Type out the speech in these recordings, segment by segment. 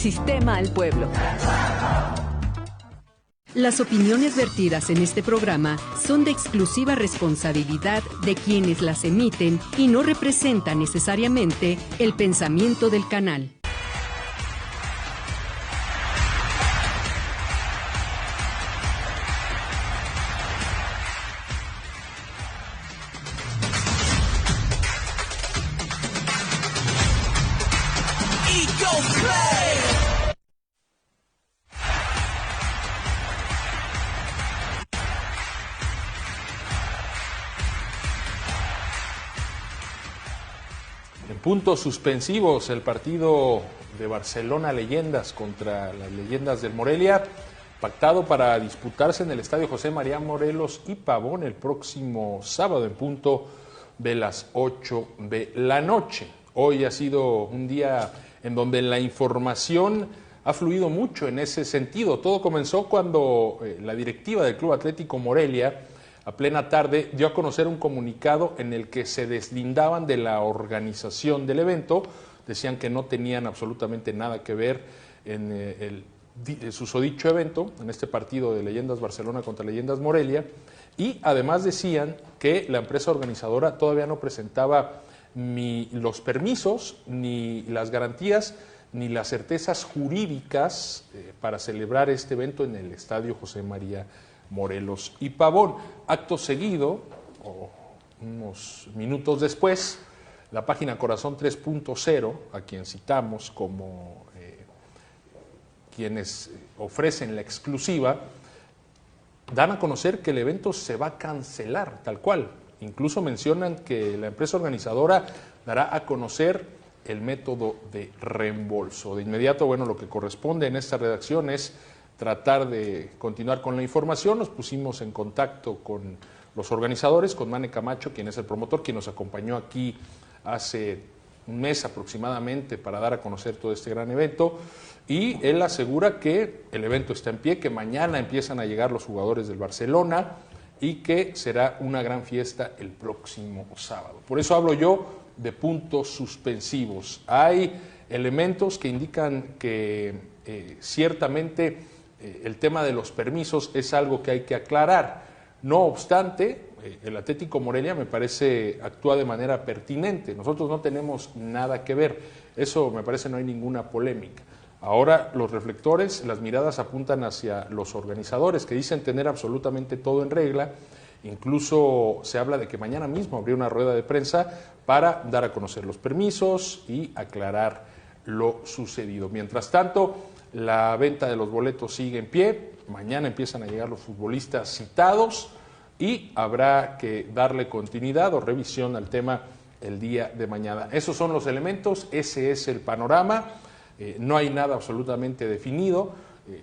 sistema al pueblo. Las opiniones vertidas en este programa son de exclusiva responsabilidad de quienes las emiten y no representan necesariamente el pensamiento del canal. Puntos suspensivos el partido de Barcelona Leyendas contra las Leyendas del Morelia, pactado para disputarse en el Estadio José María Morelos y Pavón el próximo sábado en punto de las 8 de la noche. Hoy ha sido un día en donde la información ha fluido mucho en ese sentido. Todo comenzó cuando la directiva del Club Atlético Morelia, a plena tarde, dio a conocer un comunicado en el que se deslindaban de la organización del evento. Decían que no tenían absolutamente nada que ver en el susodicho evento, en este partido de Leyendas Barcelona contra Leyendas Morelia, y además decían que la empresa organizadora todavía no presentaba ni los permisos, ni las garantías, ni las certezas jurídicas para celebrar este evento en el Estadio José María Morelos y Pavón. Acto seguido, o unos minutos después, la página Corazón 3.0, a quien citamos como quienes ofrecen la exclusiva, dan a conocer que el evento se va a cancelar, tal cual. Incluso mencionan que la empresa organizadora dará a conocer el método de reembolso. De inmediato, bueno, lo que corresponde en esta redacción es tratar de continuar con la información. Nos pusimos en contacto con los organizadores, con Mane Camacho, quien es el promotor, quien nos acompañó aquí hace un mes aproximadamente para dar a conocer todo este gran evento, y él asegura que el evento está en pie, que mañana empiezan a llegar los jugadores del Barcelona y que será una gran fiesta el próximo sábado. Por eso hablo yo de puntos suspensivos. Hay elementos que indican que ciertamente el tema de los permisos es algo que hay que aclarar. No obstante, el Atlético Morelia me parece actúa de manera pertinente. Nosotros no tenemos nada que ver. Eso me parece no hay ninguna polémica. Ahora los reflectores, las miradas apuntan hacia los organizadores que dicen tener absolutamente todo en regla. Incluso se habla de que mañana mismo habría una rueda de prensa para dar a conocer los permisos y aclarar lo sucedido. Mientras tanto, la venta de los boletos sigue en pie. Mañana empiezan a llegar los futbolistas citados y habrá que darle continuidad o revisión al tema el día de mañana. Esos son los elementos, ese es el panorama. No hay nada absolutamente definido,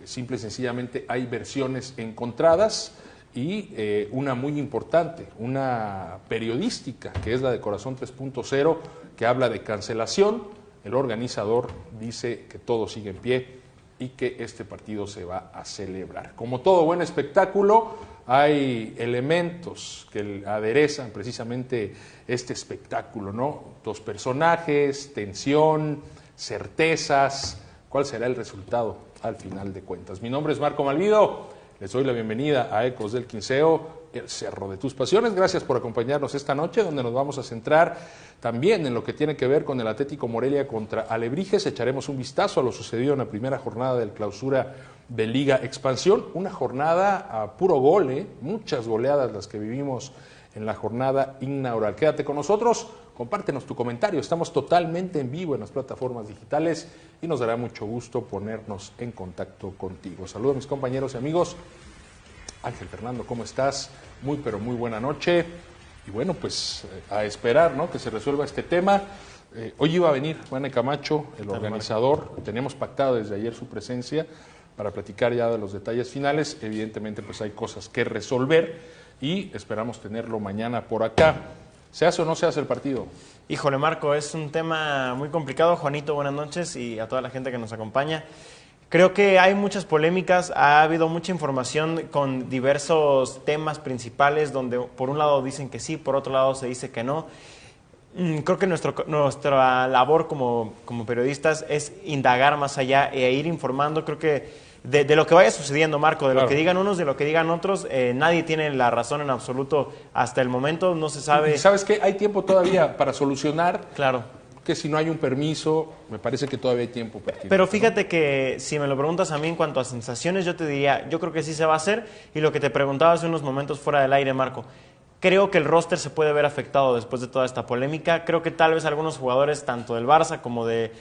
simple y sencillamente hay versiones encontradas y una muy importante, una periodística, que es la de Corazón 3.0, que habla de cancelación. El organizador dice que todo sigue en pie y que este partido se va a celebrar. Como todo buen espectáculo, hay elementos que aderezan precisamente este espectáculo, ¿no? Los personajes, tensión, certezas. ¿Cuál será el resultado al final de cuentas? Mi nombre es Marco Malvido, les doy la bienvenida a Ecos del Quinceo, el Cerro de tus Pasiones. Gracias por acompañarnos esta noche, donde nos vamos a centrar también en lo que tiene que ver con el Atlético Morelia contra Alebrijes. Echaremos un vistazo a lo sucedido en la primera jornada del clausura de Liga Expansión, una jornada a puro gol, muchas goleadas las que vivimos en la jornada inaugural. Quédate con nosotros, compártenos tu comentario, estamos totalmente en vivo en las plataformas digitales y nos dará mucho gusto ponernos en contacto contigo. Saludos a mis compañeros y amigos. Ángel Fernando, ¿cómo estás? Muy pero muy buena noche. Y bueno, pues a esperar, ¿no?, que se resuelva este tema. Hoy iba a venir Mane Camacho, el organizador. Teníamos pactado desde ayer su presencia para platicar ya de los detalles finales. Evidentemente, pues hay cosas que resolver y esperamos tenerlo mañana por acá. ¿Se hace o no se hace el partido? Híjole, Marco, es un tema muy complicado. Juanito, buenas noches, y a toda la gente que nos acompaña. Creo que hay muchas polémicas, ha habido mucha información con diversos temas principales donde por un lado dicen que sí, por otro lado se dice que no. Creo que nuestra labor como periodistas es indagar más allá e ir informando. Creo que de lo que vaya sucediendo, Marco, de lo que digan unos, de lo que digan otros, nadie tiene la razón en absoluto hasta el momento, no se sabe. ¿Y sabes qué? Hay tiempo todavía para solucionar. Claro. Que si no hay un permiso, me parece que todavía hay tiempo. Pero fíjate que si me lo preguntas a mí en cuanto a sensaciones, yo te diría, yo creo que sí se va a hacer. Y lo que te preguntaba hace unos momentos fuera del aire, Marco, creo que el roster se puede ver afectado después de toda esta polémica. Creo que tal vez algunos jugadores, tanto del Barça como del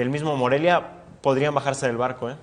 mismo Morelia, podrían bajarse del barco, ¿eh?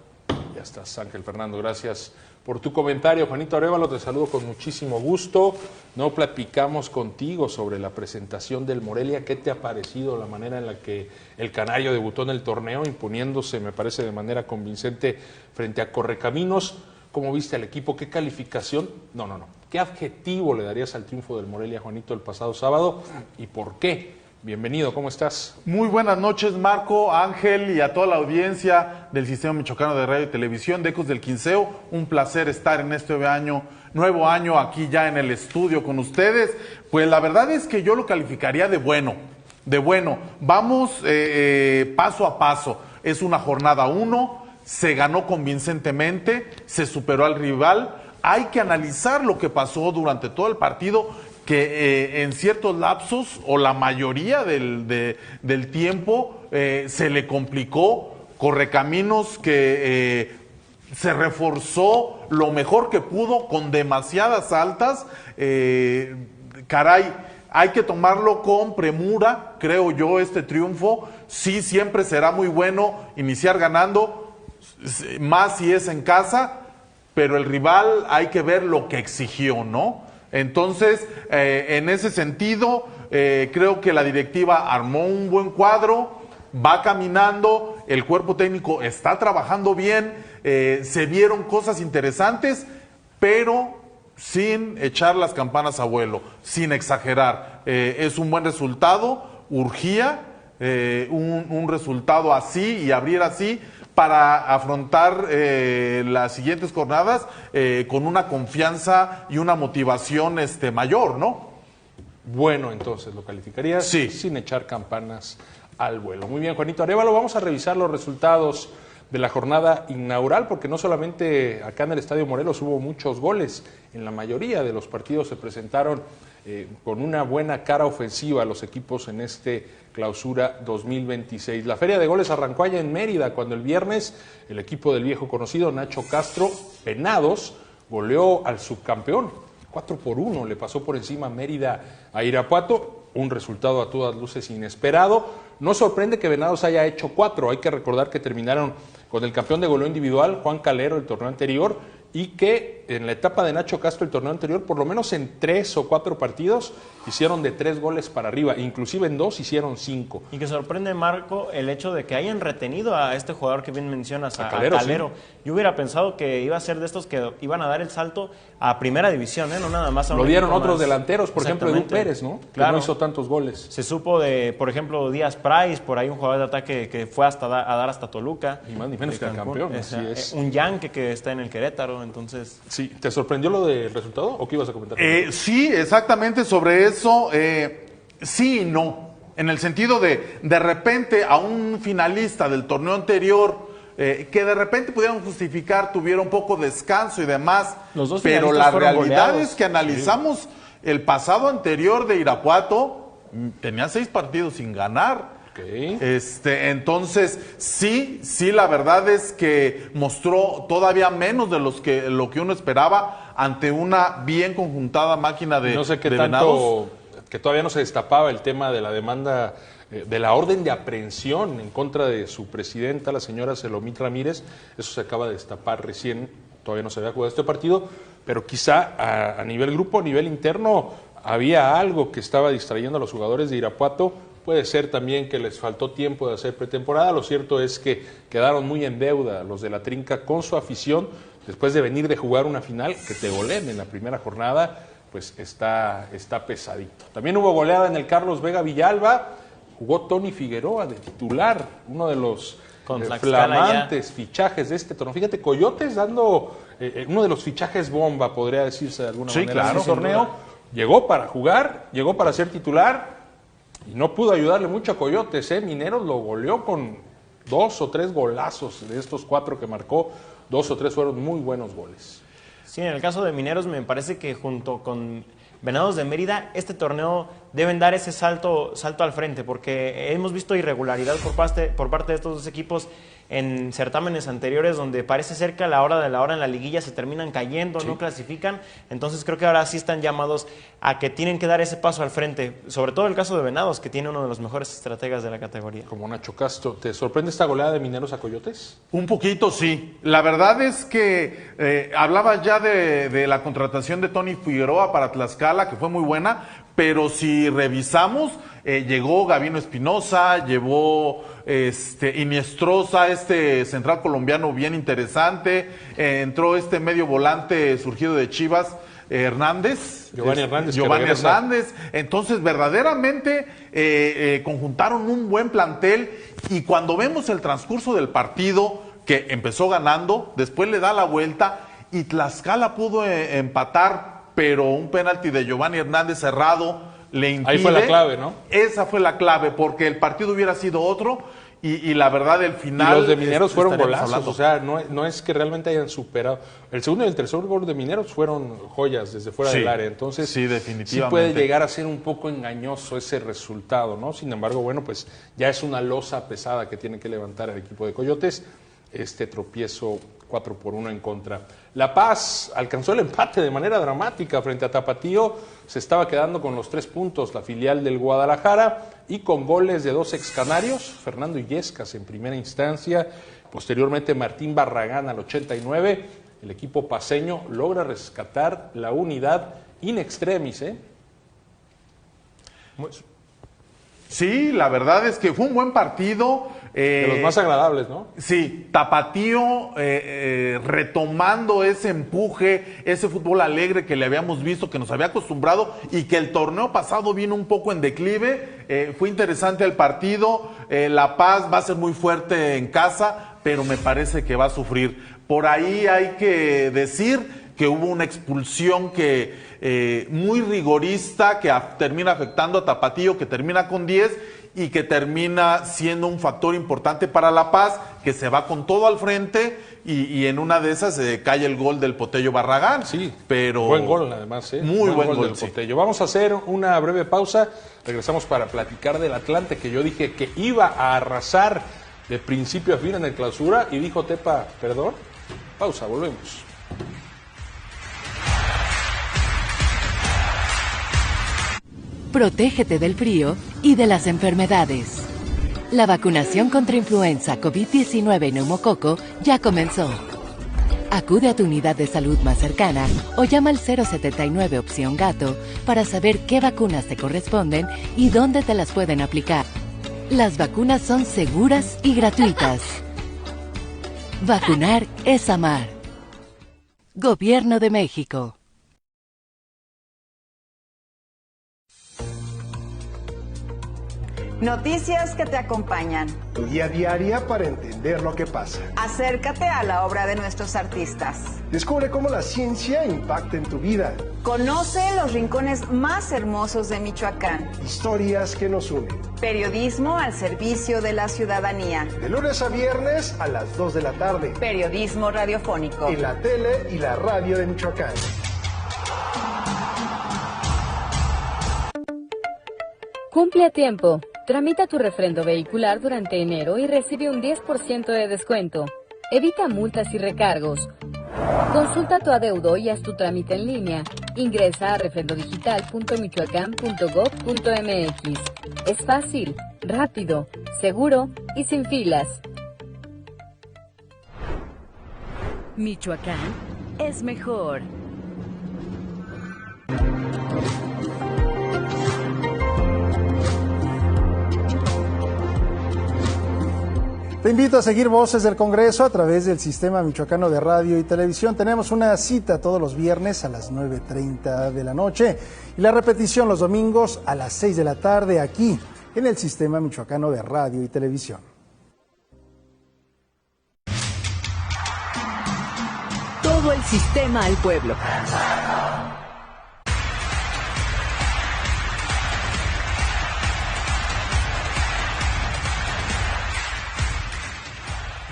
Ya estás, Ángel Fernando, gracias por tu comentario. Juanito Arévalo, te saludo con muchísimo gusto. No platicamos contigo sobre la presentación del Morelia. ¿Qué te ha parecido la manera en la que el Canario debutó en el torneo, imponiéndose, me parece, de manera convincente frente a Correcaminos? ¿Cómo viste al equipo? ¿Qué calificación? No. ¿Qué adjetivo le darías al triunfo del Morelia, Juanito, el pasado sábado? ¿Y por qué? Bienvenido, ¿cómo estás? Muy buenas noches, Marco, Ángel y a toda la audiencia del Sistema Michoacano de Radio y Televisión de Ecos del Quinceo. Un placer estar en este nuevo año aquí ya en el estudio con ustedes. Pues la verdad es que yo lo calificaría de bueno. Vamos paso a paso. Es una jornada 1, se ganó convincentemente, se superó al rival. Hay que analizar lo que pasó durante todo el partido, que en ciertos lapsos o la mayoría del tiempo se le complicó. Correcaminos que se reforzó lo mejor que pudo con demasiadas altas. Caray, hay que tomarlo con premura, creo yo, este triunfo. Sí, siempre será muy bueno iniciar ganando, más si es en casa, pero el rival hay que ver lo que exigió, ¿no? Entonces, en ese sentido, creo que la directiva armó un buen cuadro, va caminando, el cuerpo técnico está trabajando bien, se vieron cosas interesantes, pero sin echar las campanas a vuelo, sin exagerar. Es un buen resultado, urgía un resultado así y abrir así, para afrontar las siguientes jornadas con una confianza y una motivación mayor, ¿no? Bueno, entonces, ¿lo calificarías? Sí. Sin echar campanas al vuelo. Muy bien, Juanito Arévalo, vamos a revisar los resultados de la jornada inaugural, porque no solamente acá en el Estadio Morelos hubo muchos goles, en la mayoría de los partidos se presentaron con una buena cara ofensiva los equipos en Clausura 2026. La Feria de Goles arrancó allá en Mérida, cuando el viernes el equipo del viejo conocido Nacho Castro, Venados, goleó al subcampeón. 4-1 le pasó por encima Mérida a Irapuato, un resultado a todas luces inesperado. No sorprende que Venados haya hecho 4, hay que recordar que terminaron con el campeón de goleo individual, Juan Calero, el torneo anterior, y que en la etapa de Nacho Castro el torneo anterior, por lo menos en 3 o 4 partidos, hicieron de 3 goles para arriba, inclusive en 2 hicieron 5. Y que sorprende, Marco, el hecho de que hayan retenido a este jugador que bien mencionas, a Calero. Sí. Yo hubiera pensado que iba a ser de estos que iban a dar el salto a primera división, no nada más a un Lo dieron otros más. delanteros, por ejemplo Edu Pérez, ¿no? Claro. Que no hizo tantos goles. Se supo de, por ejemplo, Díaz Price, por ahí un jugador de ataque que fue a dar hasta Toluca. Ni más ni menos que el campeón, así es. Un Yankee que está en el Querétaro, entonces... Sí, ¿te sorprendió lo del resultado o qué ibas a comentar? Sí, exactamente sobre eso. Sí y no. En el sentido de repente a un finalista del torneo anterior, que de repente pudieron justificar, tuviera un poco de descanso y demás. Los dos pero finalistas la fueron realidad goleados. es que analizamos el pasado anterior de Irapuato, tenía 6 partidos sin ganar. Okay. Entonces, sí, la verdad es que mostró todavía menos de lo que uno esperaba ante una bien conjuntada máquina de No sé qué de tanto, Venados. que todavía no se destapaba el tema de la demanda, de la orden de aprehensión en contra de su presidenta, la señora Selomit Ramírez. Eso se acaba de destapar recién, todavía no se había jugado este partido, pero quizá a nivel grupo, a nivel interno, había algo que estaba distrayendo a los jugadores de Irapuato. Puede ser también que les faltó tiempo de hacer pretemporada. Lo cierto es que quedaron muy en deuda los de la Trinca con su afición, después de venir de jugar una final, que te goleen en la primera jornada, pues está pesadito. También hubo goleada en el Carlos Vega Villalba, jugó Tony Figueroa de titular, uno de los flamantes fichajes de este torneo. Fíjate, Coyotes dando uno de los fichajes bomba, podría decirse de alguna manera, claro, en ese torneo. Llegó para jugar, llegó para ser titular, Y no pudo ayudarle mucho a Coyotes, Mineros lo goleó con 2 o 3 golazos. De estos 4 que marcó, 2 o 3 fueron muy buenos goles. Sí, en el caso de Mineros me parece que junto con Venados de Mérida, este torneo deben dar ese salto al frente, porque hemos visto irregularidad por parte de estos dos equipos en certámenes anteriores, donde parece ser que a la hora de la hora en la liguilla se terminan cayendo, sí, no clasifican. Entonces creo que ahora sí están llamados a que tienen que dar ese paso al frente, sobre todo el caso de Venados, que tiene uno de los mejores estrategas de la categoría. Como Nacho Castro, ¿te sorprende esta goleada de Mineros a Coyotes? Un poquito, sí. La verdad es que hablabas ya de la contratación de Tony Figueroa para Tlaxcala, que fue muy buena, pero si revisamos, llegó Gavino Espinosa, llevó Iniestrosa, central colombiano bien interesante, entró medio volante surgido de Chivas, Giovanni Hernández. Entonces, verdaderamente conjuntaron un buen plantel, y cuando vemos el transcurso del partido, que empezó ganando, después le da la vuelta y Tlaxcala pudo empatar, pero un penalti de Giovanni Hernández cerrado le impide. Ahí fue la clave, ¿no? Esa fue la clave, porque el partido hubiera sido otro, y la verdad el final... Y los de Mineros fueron golazos, hablando. o sea, no es que realmente hayan superado. El segundo y el tercer gol de Mineros fueron joyas desde fuera del área, entonces sí, definitivamente. Sí puede llegar a ser un poco engañoso ese resultado, ¿no? Sin embargo, bueno, pues ya es una losa pesada que tiene que levantar el equipo de Coyotes, tropiezo 4-1 en contra. La Paz alcanzó el empate de manera dramática frente a Tapatío, se estaba quedando con los 3 puntos, la filial del Guadalajara, y con goles de 2 excanarios, Fernando Illescas en primera instancia, posteriormente Martín Barragán al 89, el equipo paceño logra rescatar la unidad in extremis, Sí, la verdad es que fue un buen partido. De los más agradables, ¿no? Sí, Tapatío retomando ese empuje, ese fútbol alegre que le habíamos visto, que nos había acostumbrado, y que el torneo pasado vino un poco en declive. Fue interesante el partido. La Paz va a ser muy fuerte en casa, pero me parece que va a sufrir. Por ahí hay que decir que hubo una expulsión muy rigorista, que termina afectando a Tapatío, que termina con 10 y que termina siendo un factor importante para La Paz, que se va con todo al frente, y en una de esas cae el gol del Potello Barragán. Sí, pero buen gol además, muy buen gol del Potello. Vamos a hacer una breve pausa, regresamos para platicar del Atlante, que yo dije que iba a arrasar de principio a fin en el Clausura, y dijo Tepa, perdón. Pausa, volvemos. Protégete del frío y de las enfermedades. La vacunación contra influenza, COVID-19 y neumococo ya comenzó. Acude a tu unidad de salud más cercana o llama al 079 opción gato para saber qué vacunas te corresponden y dónde te las pueden aplicar. Las vacunas son seguras y gratuitas. Vacunar es amar. Gobierno de México. Noticias que te acompañan. Tu guía diaria para entender lo que pasa. Acércate a la obra de nuestros artistas. Descubre cómo la ciencia impacta en tu vida. Conoce los rincones más hermosos de Michoacán. Historias que nos unen. Periodismo al servicio de la ciudadanía. De lunes a viernes a las 2 de la tarde. Periodismo radiofónico. En la tele y la radio de Michoacán. Cumple a tiempo. Tramita tu refrendo vehicular durante enero y recibe un 10% de descuento. Evita multas y recargos. Consulta tu adeudo y haz tu trámite en línea. Ingresa a refrendodigital.michoacán.gov.mx. Es fácil, rápido, seguro y sin filas. Michoacán es mejor. Te invito a seguir Voces del Congreso a través del Sistema Michoacano de Radio y Televisión. Tenemos una cita todos los viernes a las 9:30 de la noche y la repetición los domingos a las 6 de la tarde aquí en el Sistema Michoacano de Radio y Televisión. Todo el sistema al pueblo.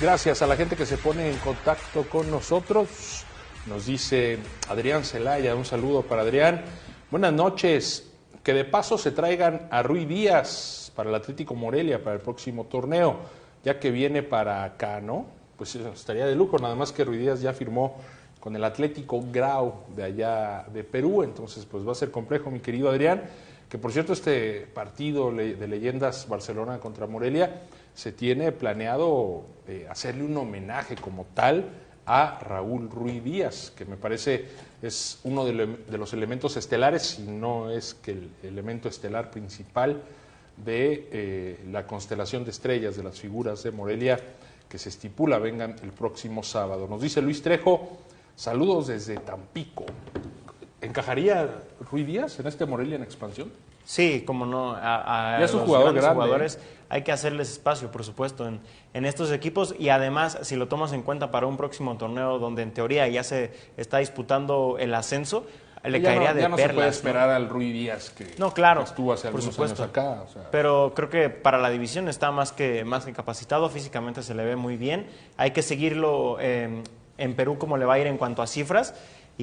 Gracias a la gente que se pone en contacto con nosotros. Nos dice Adrián Celaya, un saludo para Adrián. Buenas noches. Que de paso se traigan a Rui Díaz para el Atlético Morelia para el próximo torneo, ya que viene para acá, ¿no? Pues estaría de lujo, nada más que Rui Díaz ya firmó con el Atlético Grau de allá de Perú, entonces pues va a ser complejo, mi querido Adrián, que por cierto este partido de leyendas Barcelona contra Morelia se tiene planeado hacerle un homenaje como tal a Raúl Ruiz Díaz, que me parece es uno de los elementos estelares, si no es que el elemento estelar principal de la constelación de estrellas de las figuras de Morelia que se estipula vengan el próximo sábado. Nos dice Luis Trejo, saludos desde Tampico. ¿Encajaría Ruiz Díaz en este Morelia en expansión? Sí, como no, a ya es un los jugador grandes grande, jugadores hay que hacerles espacio, por supuesto, en estos equipos, y además, si lo tomas en cuenta para un próximo torneo donde en teoría ya se está disputando el ascenso, le caería de perlas. Ya no se puede esperar al Ruiz Díaz que estuvo hace algunos años acá. O sea. Pero creo que para la división está más que capacitado, físicamente se le ve muy bien. Hay que seguirlo en Perú cómo le va a ir en cuanto a cifras.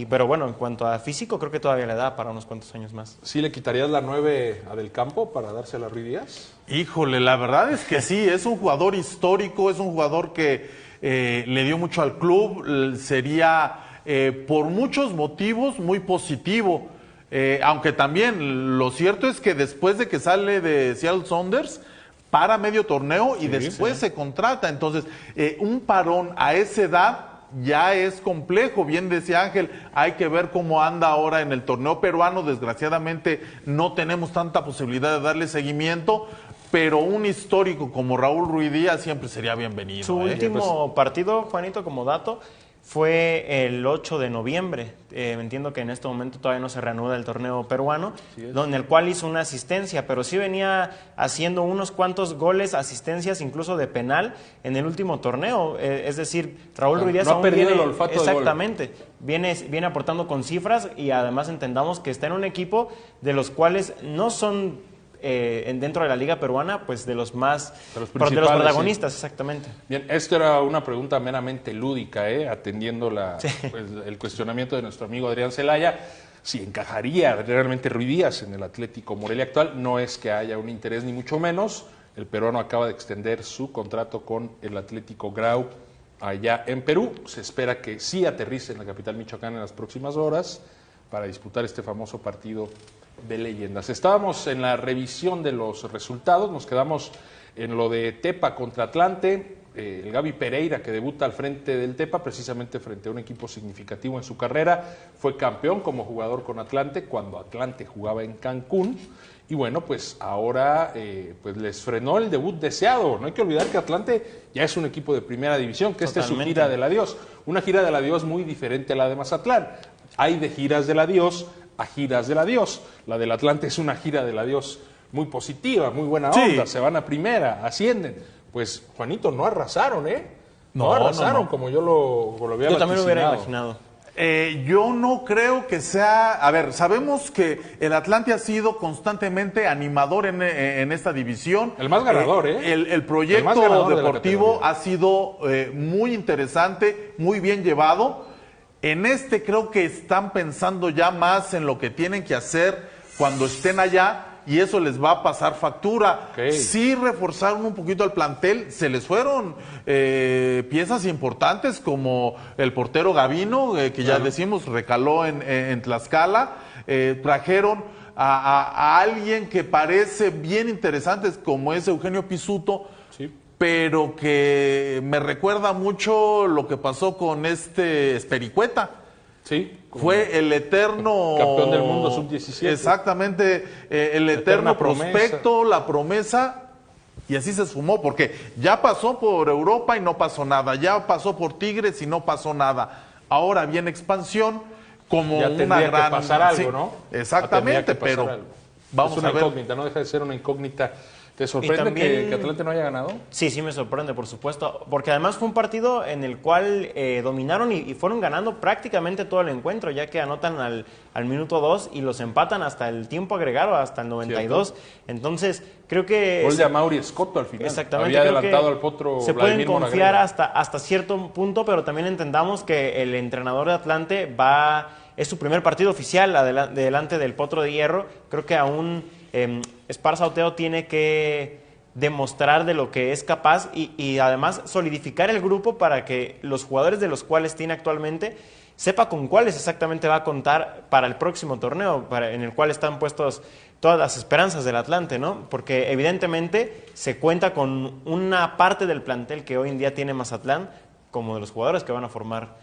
Pero bueno, en cuanto a físico, creo que todavía le da para unos cuantos años más. ¿Sí le quitarías la 9 a Del Campo para dársela a Ruiz Díaz? Híjole, la verdad es que sí, es un jugador histórico, es un jugador que le dio mucho al club, sería por muchos motivos muy positivo, aunque también lo cierto es que después de que sale de Seattle Sounders, para medio torneo y después se contrata, entonces un parón a esa edad ya es complejo, bien decía Ángel, hay que ver cómo anda ahora en el torneo peruano, desgraciadamente no tenemos tanta posibilidad de darle seguimiento, pero un histórico como Raúl Ruiz Díaz siempre sería bienvenido. Su último partido, Juanito, como dato, fue el 8 de noviembre. Entiendo que en este momento todavía no se reanuda el torneo peruano, en el cual hizo una asistencia, pero sí venía haciendo unos cuantos goles, asistencias, incluso de penal en el último torneo. Es decir, Raúl Ruiz Díaz no ha perdido el olfato exactamente, de gol. Viene aportando con cifras, y además entendamos que está en un equipo de los cuales no son dentro de la liga peruana, pues de los protagonistas, exactamente. Bien, esto era una pregunta meramente lúdica, atendiendo pues, el cuestionamiento de nuestro amigo Adrián Celaya, si encajaría realmente Ruiz Díaz en el Atlético Morelia actual. No es que haya un interés ni mucho menos, el peruano acaba de extender su contrato con el Atlético Grau allá en Perú, se espera que sí aterrice en la capital michoacana en las próximas horas para disputar este famoso partido de leyendas. Estábamos en la revisión de los resultados, nos quedamos en lo de Tepa contra Atlante, el Gaby Pereira, que debuta al frente del Tepa, precisamente frente a un equipo significativo en su carrera, fue campeón como jugador con Atlante cuando Atlante jugaba en Cancún, y bueno, pues ahora pues les frenó el debut deseado. No hay que olvidar que Atlante ya es un equipo de primera división, que esta es su gira del adiós, una gira del adiós muy diferente a la de Mazatlán. Hay de giras del adiós a giras del adiós. La del Atlante es una gira del adiós muy positiva, muy buena onda, se van a primera, ascienden. Pues, Juanito, no arrasaron, No arrasaron como yo lo había vaticinado. Yo también lo hubiera imaginado. Yo no creo que sea... A ver, sabemos que el Atlante ha sido constantemente animador en esta división. El más ganador, El proyecto deportivo ha sido muy interesante, muy bien llevado. En este creo que están pensando ya más en lo que tienen que hacer cuando estén allá, y eso les va a pasar factura. Sí reforzaron un poquito el plantel, se les fueron piezas importantes como el portero Gavino, que ya decimos recaló en Tlaxcala, trajeron a alguien que parece bien interesante como es Eugenio Pisuto, pero que me recuerda mucho lo que pasó con Espericueta. Sí. Fue el eterno... campeón del mundo sub-17. Exactamente, el eterno prospecto, la promesa, y así se sumó, porque ya pasó por Europa y no pasó nada, ya pasó por Tigres y no pasó nada. Ahora viene expansión como ya una gran... que pasar algo, ¿no? Exactamente, pero algo. Vamos es una a ver. incógnita, no deja de ser una incógnita ¿Te sorprende también, que Atlante no haya ganado? Sí, sí me sorprende, por supuesto, porque además fue un partido en el cual dominaron y fueron ganando prácticamente todo el encuentro, ya que anotan al minuto 2 y los empatan hasta el tiempo agregado, hasta el 92. ¿Cierto? Entonces, creo que... Gol de Amaury Escoto al final. Exactamente. Había adelantado al potro se Vladimir pueden confiar Monaguillo. hasta cierto punto, pero también entendamos que el entrenador de Atlante es su primer partido oficial delante del Potro de Hierro. Creo que aún Esparza Oteo tiene que demostrar de lo que es capaz y además solidificar el grupo para que los jugadores de los cuales tiene actualmente sepa con cuáles exactamente va a contar para el próximo torneo, en el cual están puestos todas las esperanzas del Atlante, ¿no? Porque evidentemente se cuenta con una parte del plantel que hoy en día tiene Mazatlán, como de los jugadores que van a formar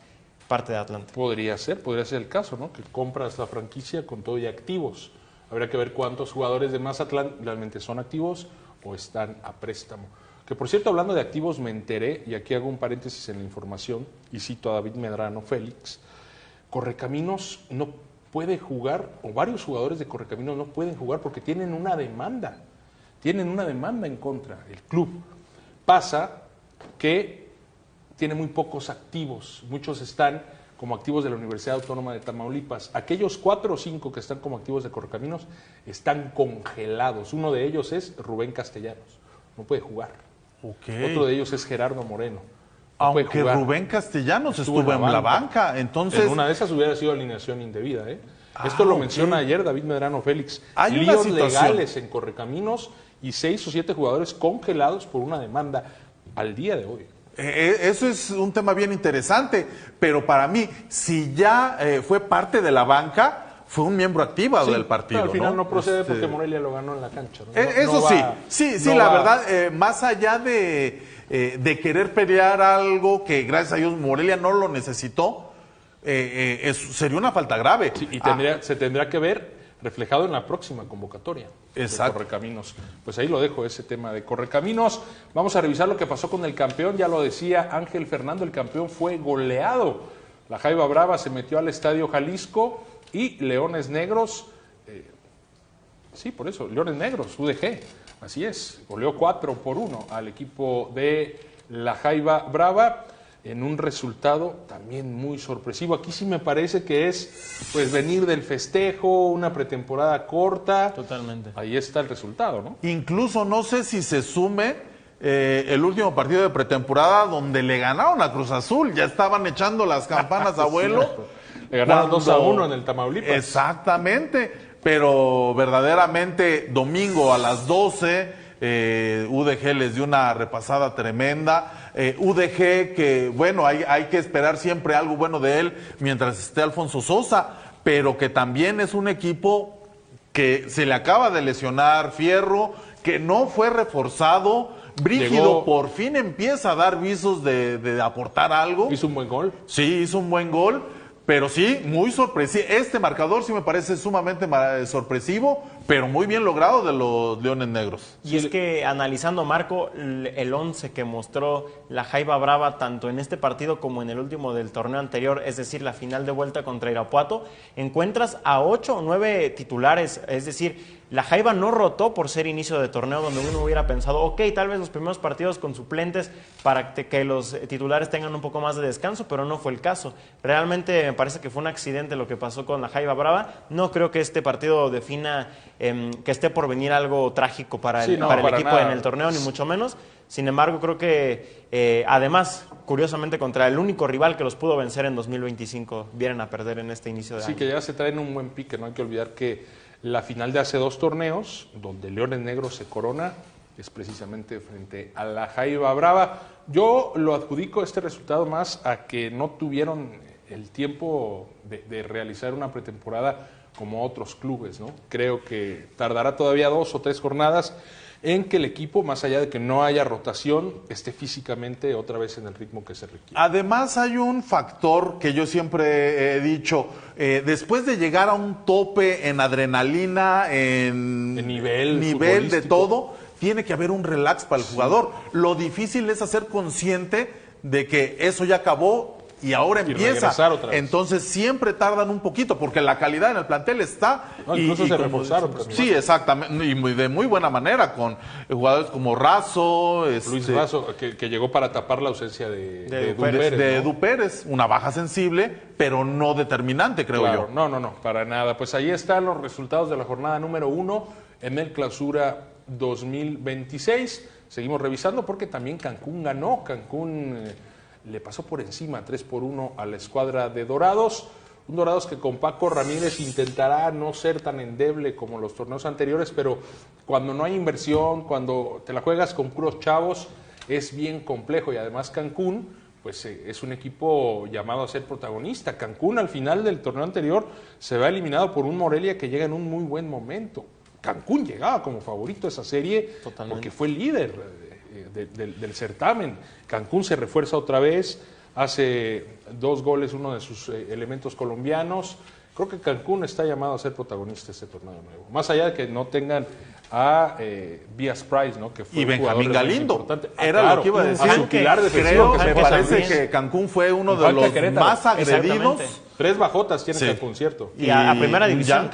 parte de Atlante. Podría ser el caso, ¿no? Que compras la franquicia con todo y activos. Habría que ver cuántos jugadores de Mazatlán realmente son activos o están a préstamo. Que por cierto, hablando de activos, me enteré, y aquí hago un paréntesis en la información, y cito a David Medrano Félix, Correcaminos no puede jugar, o varios jugadores de Correcaminos no pueden jugar porque tienen una demanda en contra del club. Pasa que tiene muy pocos activos, muchos están como activos de la Universidad Autónoma de Tamaulipas. Aquellos 4 o 5 que están como activos de Correcaminos están congelados. Uno de ellos es Rubén Castellanos, no puede jugar. Okay. Otro de ellos es Gerardo Moreno. Aunque Rubén Castellanos estuvo en la banca, entonces... En una de esas hubiera sido alineación indebida, ¿eh? Esto lo menciona ayer David Medrano Félix. Hay líos situación legales en Correcaminos y 6 o 7 jugadores congelados por una demanda al día de hoy. Eso es un tema bien interesante, pero para mí, si ya fue parte de la banca, fue un miembro activo del partido. Pero al final no procede porque Morelia lo ganó en la cancha. ¿no? Eso sí, la verdad, más allá de querer pelear algo que gracias a Dios Morelia no lo necesitó, sería una falta grave. Sí, y se tendrá que ver reflejado en la próxima convocatoria. Exacto. De Correcaminos. Pues ahí lo dejo, ese tema de Correcaminos. Vamos a revisar lo que pasó con el campeón. Ya lo decía Ángel Fernando, el campeón fue goleado. La Jaiba Brava se metió al Estadio Jalisco y Leones Negros, Leones Negros, UDG, así es, goleó 4-1 al equipo de la Jaiba Brava en un resultado también muy sorpresivo. Aquí sí me parece que es pues venir del festejo, una pretemporada corta. Totalmente. Ahí está el resultado, ¿no? Incluso no sé si se sume el último partido de pretemporada donde le ganaron a Cruz Azul. Ya estaban echando las campanas a vuelo. Le ganaron 2-1 en el Tamaulipas. Exactamente, pero verdaderamente domingo a las 12 UDG les dio una repasada tremenda. UDG que, bueno, hay que esperar siempre algo bueno de él mientras esté Alfonso Sosa, pero que también es un equipo que se le acaba de lesionar Fierro, que no fue reforzado. Brígido por fin empieza a dar visos de aportar algo. ¿Hizo un buen gol? Sí, hizo un buen gol, pero sí, muy sorpresivo. Este marcador sí me parece sumamente sorpresivo, pero muy bien logrado de los Leones Negros. Y es que analizando, Marco, el 11 que mostró la Jaiba Brava tanto en este partido como en el último del torneo anterior, es decir, la final de vuelta contra Irapuato, encuentras a 8 o 9 titulares, es decir, la Jaiba no rotó por ser inicio de torneo donde uno hubiera pensado, ok, tal vez los primeros partidos con suplentes para que los titulares tengan un poco más de descanso, pero no fue el caso. Realmente me parece que fue un accidente lo que pasó con la Jaiba Brava. No creo que este partido defina que esté por venir algo trágico para el equipo nada. En el torneo, ni mucho menos. Sin embargo, creo que además, curiosamente, contra el único rival que los pudo vencer en 2025, vienen a perder en este inicio de año. Sí, que ya se traen un buen pique, no hay que olvidar que la final de hace 2 torneos, donde Leones Negros se corona, es precisamente frente a la Jaiba Brava. Yo lo adjudico este resultado más a que no tuvieron el tiempo de realizar una pretemporada como otros clubes, ¿no? Creo que tardará todavía 2 o 3 jornadas en que el equipo, más allá de que no haya rotación, esté físicamente otra vez en el ritmo que se requiere. Además hay un factor que yo siempre he dicho, después de llegar a un tope en adrenalina, en nivel de todo, tiene que haber un relax para el jugador. Lo difícil es hacer consciente de que eso ya acabó y ahora empieza. regresar otra vez. Entonces siempre tardan un poquito porque la calidad en el plantel está. No, incluso se reforzaron. Sí, exactamente, y de muy buena manera con jugadores como Razo, Luis Razo, que llegó para tapar la ausencia de Edu Pérez, una baja sensible, pero no determinante, creo yo. No, para nada. Pues ahí están los resultados de la jornada número 1 en el Clausura 2026. Seguimos revisando porque también Cancún ganó. Cancún le pasó por encima 3-1 a la escuadra de Dorados. Un Dorados que con Paco Ramírez intentará no ser tan endeble como los torneos anteriores, pero cuando no hay inversión, cuando te la juegas con puros chavos, es bien complejo. Y además Cancún, pues es un equipo llamado a ser protagonista. Cancún al final del torneo anterior se va eliminado por un Morelia que llega en un muy buen momento. Cancún llegaba como favorito a esa serie porque fue el líder del certamen. Cancún se refuerza otra vez, hace 2 goles uno de sus elementos colombianos. Creo que Cancún está llamado a ser protagonista de este torneo nuevo. Más allá de que no tengan a Vías Price, ¿no? Que fue y Benjamín Galindo. Era lo que iba a decir. Su pilar creo que me parece que Cancún fue uno de los más agredidos. 3 bajotas tiene Cancún, ¿cierto? Y a primera división.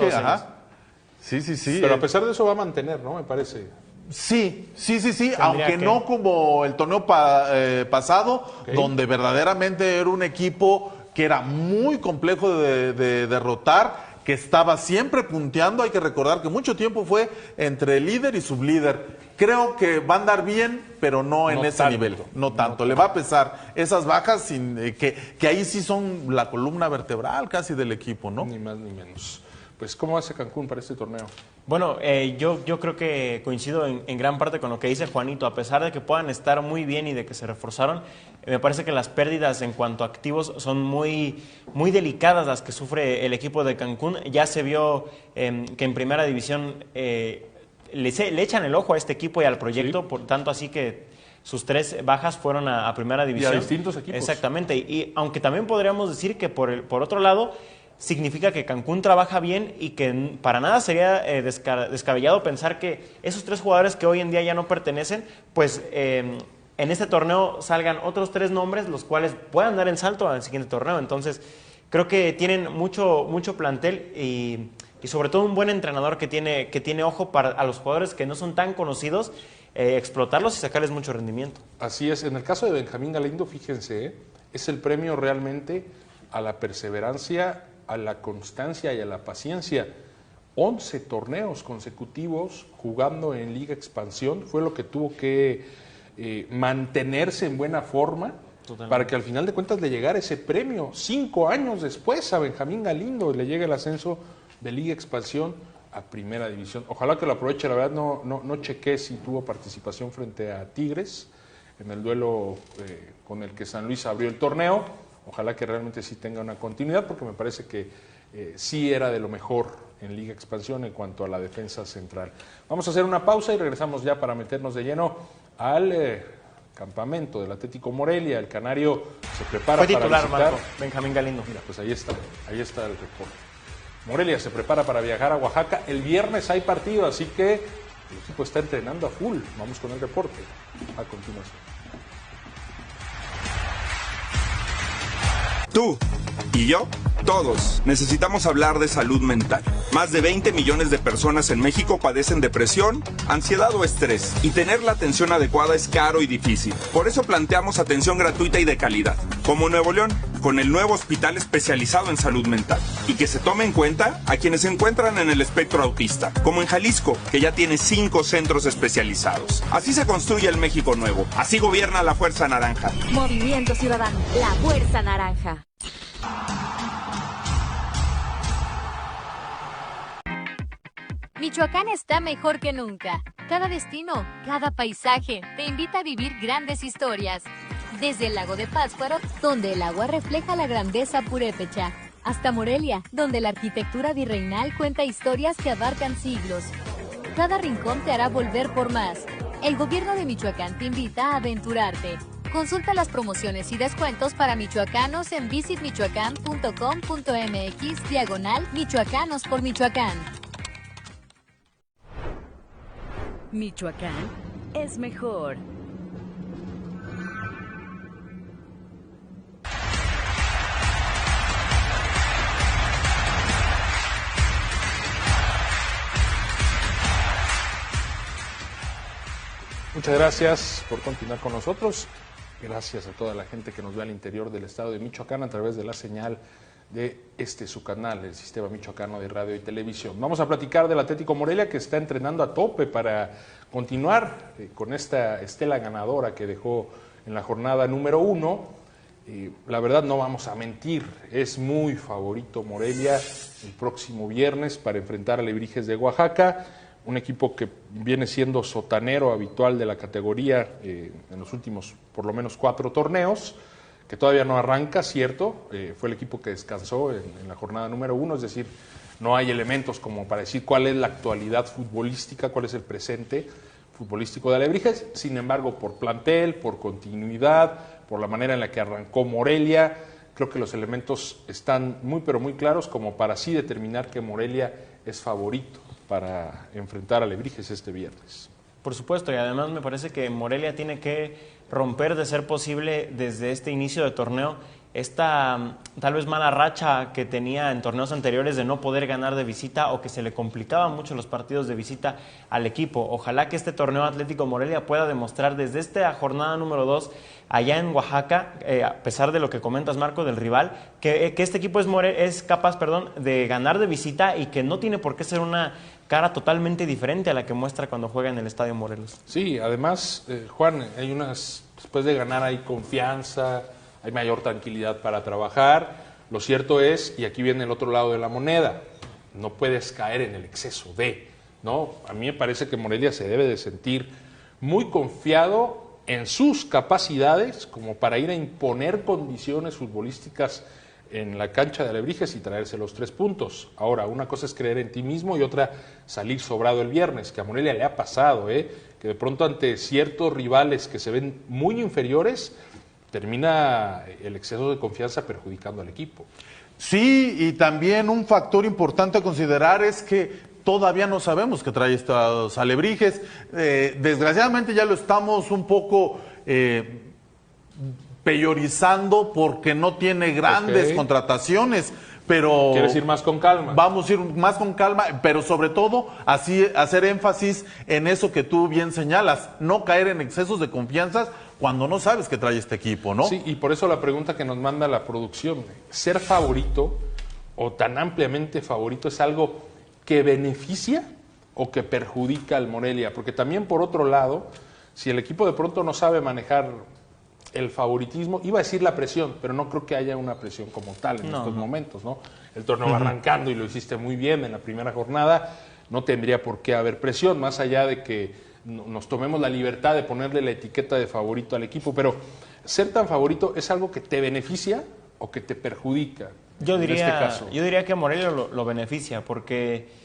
Sí. Pero a pesar de eso va a mantener, ¿no? Me parece. Sí. Aunque no como el torneo pasado, donde verdaderamente era un equipo que era muy complejo de derrotar, que estaba siempre punteando. Hay que recordar que mucho tiempo fue entre líder y sublíder. Creo que va a andar bien, pero no en ese nivel. No tanto. Le va a pesar esas bajas que ahí sí son la columna vertebral casi del equipo, ¿no? Ni más ni menos. Pues, ¿cómo hace Cancún para este torneo? Bueno, yo creo que coincido en gran parte con lo que dice Juanito. A pesar de que puedan estar muy bien y de que se reforzaron, me parece que las pérdidas en cuanto a activos son muy delicadas las que sufre el equipo de Cancún. Ya se vio que en primera división le echan el ojo a este equipo y al proyecto, por tanto así que sus 3 bajas fueron a primera división. Y a distintos equipos. Exactamente, y aunque también podríamos decir que por otro lado significa que Cancún trabaja bien y que para nada sería descabellado pensar que esos 3 jugadores que hoy en día ya no pertenecen, pues en este torneo salgan otros 3 nombres, los cuales puedan dar el salto al siguiente torneo. Entonces, creo que tienen mucho plantel y sobre todo un buen entrenador que tiene ojo a los jugadores que no son tan conocidos, explotarlos y sacarles mucho rendimiento. Así es. En el caso de Benjamín Galindo, fíjense, es el premio realmente a la perseverancia, a la constancia y a la paciencia. 11 torneos consecutivos jugando en Liga Expansión fue lo que tuvo que mantenerse en buena forma. Totalmente. Para que al final de cuentas le llegara ese premio. 5 años después a Benjamín Galindo le llega el ascenso de Liga Expansión a Primera División. Ojalá que lo aproveche. La verdad no chequé si tuvo participación frente a Tigres en el duelo con el que San Luis abrió el torneo. Ojalá que realmente sí tenga una continuidad, porque me parece que sí era de lo mejor en Liga Expansión en cuanto a la defensa central. Vamos a hacer una pausa y regresamos ya para meternos de lleno al campamento del Atlético Morelia. El Canario se prepara para visitar. Marco, Benjamín Galindo. Mira, pues ahí está el reporte. Morelia se prepara para viajar a Oaxaca. El viernes hay partido, así que el equipo está entrenando a full. Vamos con el reporte a continuación. Tú y yo, todos, necesitamos hablar de salud mental. Más de 20 millones de personas en México padecen depresión, ansiedad o estrés, y tener la atención adecuada es caro y difícil. Por eso planteamos atención gratuita y de calidad, como Nuevo León, con el nuevo hospital especializado en salud mental, y que se tome en cuenta a quienes se encuentran en el espectro autista, como en Jalisco, que ya tiene 5 centros especializados. Así se construye el México nuevo, así gobierna la Fuerza Naranja. Movimiento Ciudadano, la Fuerza Naranja. Michoacán está mejor que nunca. Cada destino, cada paisaje te invita a vivir grandes historias. Desde el lago de Pátzcuaro, donde el agua refleja la grandeza purépecha, hasta Morelia, donde la arquitectura virreinal cuenta historias que abarcan siglos. Cada rincón te hará volver por más. El gobierno de Michoacán te invita a aventurarte. Consulta las promociones y descuentos para michoacanos en visitmichoacán.com.mx/Michoacanos por Michoacán. Michoacán es mejor. Muchas gracias por continuar con nosotros. Gracias a toda la gente que nos ve al interior del estado de Michoacán a través de la señal de su canal, el Sistema Michoacano de Radio y Televisión. Vamos a platicar del Atlético Morelia, que está entrenando a tope para continuar con esta estela ganadora que dejó en la jornada número 1. La verdad, no vamos a mentir, es muy favorito Morelia el próximo viernes para enfrentar a Alebrijes de Oaxaca, un equipo que viene siendo sotanero habitual de la categoría en los últimos por lo menos 4 torneos, que todavía no arranca, cierto, fue el equipo que descansó en la jornada número 1, es decir, no hay elementos como para decir cuál es la actualidad futbolística, cuál es el presente futbolístico de Alebrijes. Sin embargo, por plantel, por continuidad, por la manera en la que arrancó Morelia, creo que los elementos están muy pero muy claros como para así determinar que Morelia es favorito para enfrentar a Alebrijes este viernes. Por supuesto, y además me parece que Morelia tiene que romper, de ser posible, desde este inicio de torneo, esta tal vez mala racha que tenía en torneos anteriores de no poder ganar de visita o que se le complicaban mucho los partidos de visita al equipo. Ojalá que este torneo Atlético Morelia pueda demostrar desde esta jornada número 2 allá en Oaxaca, a pesar de lo que comentas, Marco, del rival, que este equipo es capaz de ganar de visita y que no tiene por qué ser una cara totalmente diferente a la que muestra cuando juega en el Estadio Morelos. Sí, además, Juan, después de ganar hay confianza, hay mayor tranquilidad para trabajar. Lo cierto es, y aquí viene el otro lado de la moneda, no puedes caer en el exceso ¿no? A mí me parece que Morelia se debe de sentir muy confiado en sus capacidades como para ir a imponer condiciones futbolísticas en la cancha de Alebrijes y traerse los 3 puntos. Ahora, una cosa es creer en ti mismo y otra salir sobrado el viernes, que a Morelia le ha pasado, que de pronto ante ciertos rivales que se ven muy inferiores, termina el exceso de confianza perjudicando al equipo. Sí, y también un factor importante a considerar es que todavía no sabemos qué trae estos Alebrijes. Desgraciadamente ya lo estamos un poco peyorizando porque no tiene grandes contrataciones. Pero ¿quieres ir más con calma? Vamos a ir más con calma, pero sobre todo así hacer énfasis en eso que tú bien señalas, no caer en excesos de confianza cuando no sabes qué trae este equipo, ¿no? Sí, y por eso la pregunta que nos manda la producción, ¿ser favorito o tan ampliamente favorito es algo que beneficia o que perjudica al Morelia? Porque también, por otro lado, si el equipo de pronto no sabe manejar el favoritismo, iba a decir la presión, pero no creo que haya una presión como tal en estos momentos, ¿no? El torneo va arrancando y lo hiciste muy bien en la primera jornada, no tendría por qué haber presión, más allá de que nos tomemos la libertad de ponerle la etiqueta de favorito al equipo, pero ser tan favorito es algo que te beneficia o que te perjudica. Yo diría que Morelia lo beneficia, porque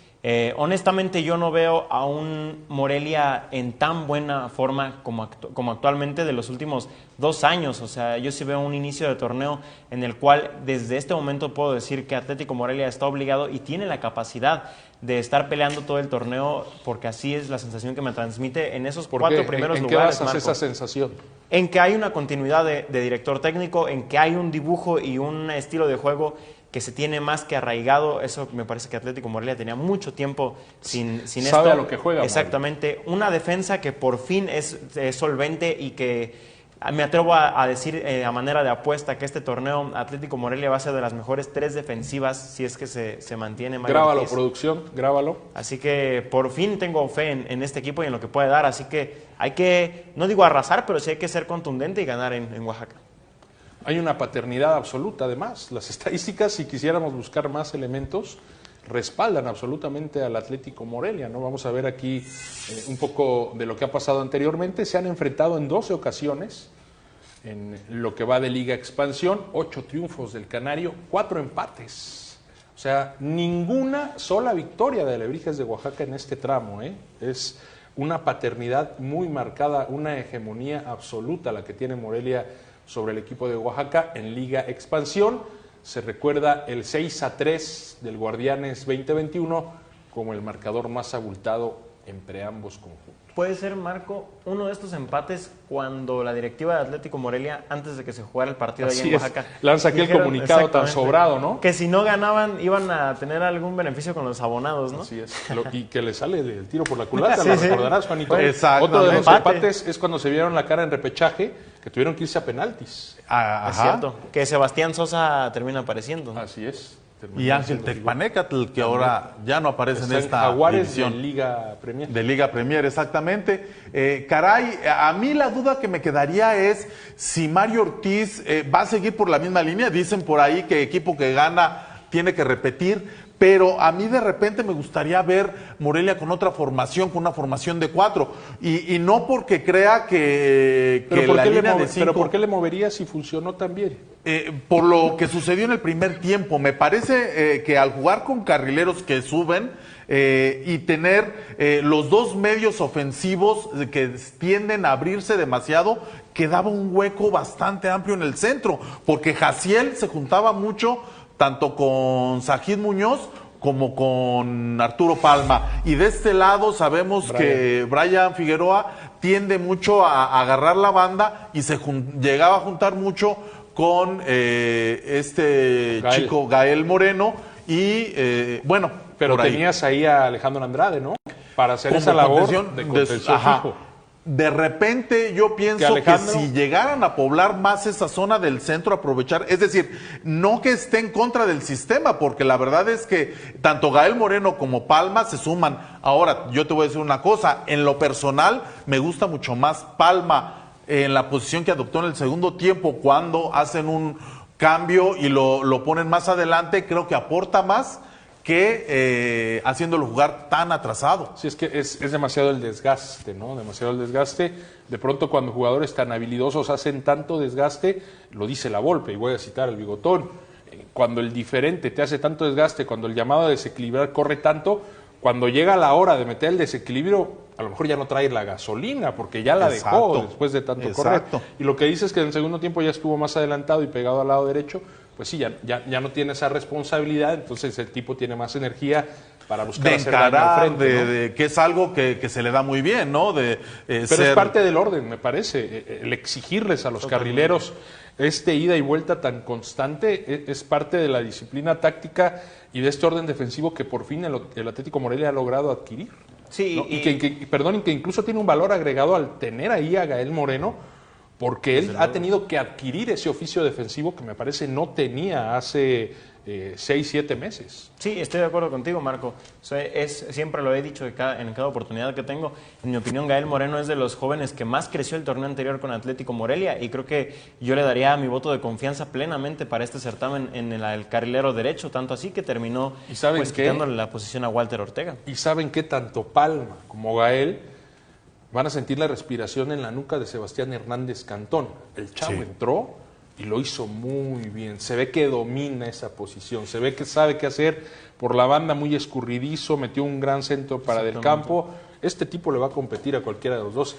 honestamente yo no veo a un Morelia en tan buena forma como actualmente de los últimos 2 años. O sea, yo sí veo un inicio de torneo en el cual desde este momento puedo decir que Atlético Morelia está obligado y tiene la capacidad de estar peleando todo el torneo, porque así es la sensación que me transmite en esos 4 primeros lugares. ¿En qué basas esa sensación? En que hay una continuidad de director técnico, en que hay un dibujo y un estilo de juego que se tiene más que arraigado. Eso me parece que Atlético Morelia tenía mucho tiempo sin esto. Sabe a lo que juega. Exactamente. Una defensa que por fin es solvente y que me atrevo a decir a manera de apuesta que este torneo Atlético Morelia va a ser de las mejores 3 defensivas si es que se mantiene. Grábalo, producción, grábalo. Así que por fin tengo fe en este equipo y en lo que puede dar. Así que hay que, no digo arrasar, pero sí hay que ser contundente y ganar en Oaxaca. Hay una paternidad absoluta, además. Las estadísticas, si quisiéramos buscar más elementos, respaldan absolutamente al Atlético Morelia, ¿no? Vamos a ver aquí un poco de lo que ha pasado anteriormente. Se han enfrentado en 12 ocasiones en lo que va de Liga Expansión, 8 triunfos del Canario, 4 empates. O sea, ninguna sola victoria de Alebrijes de Oaxaca en este tramo, Es una paternidad muy marcada, una hegemonía absoluta la que tiene Morelia sobre el equipo de Oaxaca en Liga Expansión. Se recuerda el 6-3 del Guardianes 2021 como el marcador más abultado entre ambos conjuntos. Puede ser, Marco, uno de estos empates cuando la directiva de Atlético Morelia, antes de que se jugara el partido allá en Oaxaca, lanza aquí el comunicado tan sobrado, ¿no? Que si no ganaban iban a tener algún beneficio con los abonados, ¿no? Así es. Y que le sale del tiro por la culata, Sí, lo sí. recordarás, Juanito. Exactamente. Otro de los empates es cuando se vieron la cara en repechaje, que tuvieron que irse a penaltis. Ajá. Es cierto, que Sebastián Sosa termina apareciendo, ¿no? Así es. Y Ángel Tecpanecatl, que ahora ya no aparece en esta Jaguares división. de Liga Premier. De Liga Premier, exactamente. Caray, a mí la duda que me quedaría es si Mario Ortiz va a seguir por la misma línea. Dicen por ahí que equipo que gana tiene que repetir, pero a mí de repente me gustaría ver Morelia con otra formación, con una formación de 4. Y no porque crea que la línea de 5... ¿Pero por qué le movería si funcionó tan bien? Por lo que sucedió en el primer tiempo. Me parece que al jugar con carrileros que suben y tener los dos medios ofensivos que tienden a abrirse demasiado, quedaba un hueco bastante amplio en el centro, porque Jaciel se juntaba mucho tanto con Sajid Muñoz como con Arturo Palma. Y de este lado sabemos que Brian Figueroa tiende mucho a agarrar la banda y se llegaba a juntar mucho con chico Gael Moreno y bueno. Pero tenías ahí a Alejandro Andrade, ¿no? Para hacer esa labor de contención fijo. De repente yo pienso que si llegaran a poblar más esa zona del centro, aprovechar, es decir, no que esté en contra del sistema, porque la verdad es que tanto Gael Moreno como Palma se suman. Ahora, yo te voy a decir una cosa, en lo personal me gusta mucho más Palma en la posición que adoptó en el segundo tiempo, cuando hacen un cambio y lo ponen más adelante, creo que aporta más que haciéndolo jugar tan atrasado. Sí, es que es demasiado el desgaste, ¿no? Demasiado el desgaste. De pronto cuando jugadores tan habilidosos hacen tanto desgaste, lo dice la Volpe, y voy a citar al Bigotón, cuando el diferente te hace tanto desgaste, cuando el llamado a desequilibrar corre tanto, cuando llega la hora de meter el desequilibrio, a lo mejor ya no trae la gasolina, porque ya la dejó después de tanto correr. Y lo que dice es que en el segundo tiempo ya estuvo más adelantado y pegado al lado derecho, pues sí, ya no tiene esa responsabilidad, entonces el tipo tiene más energía para buscar hacer daño al frente, ¿no? Que es algo que se le da muy bien, ¿no? Pero es parte del orden, me parece, el exigirles a los carrileros ida y vuelta tan constante es parte de la disciplina táctica y de este orden defensivo que por fin el Atlético Morelia ha logrado adquirir. Sí, ¿no? y que incluso tiene un valor agregado al tener ahí a Gael Moreno, porque él ha tenido que adquirir ese oficio defensivo que me parece no tenía hace 6-7 meses. Sí, estoy de acuerdo contigo, Marco. Siempre lo he dicho en cada oportunidad que tengo. En mi opinión, Gael Moreno es de los jóvenes que más creció el torneo anterior con Atlético Morelia y creo que yo le daría mi voto de confianza plenamente para este certamen en el carrilero derecho, tanto así que terminó quitándole la posición a Walter Ortega. Y saben que tanto Palma como Gael van a sentir la respiración en la nuca de Sebastián Hernández Cantón. El chavo entró y lo hizo muy bien. Se ve que domina esa posición, se ve que sabe qué hacer por la banda, muy escurridizo, metió un gran centro para del campo. Este tipo le va a competir a cualquiera de los dos.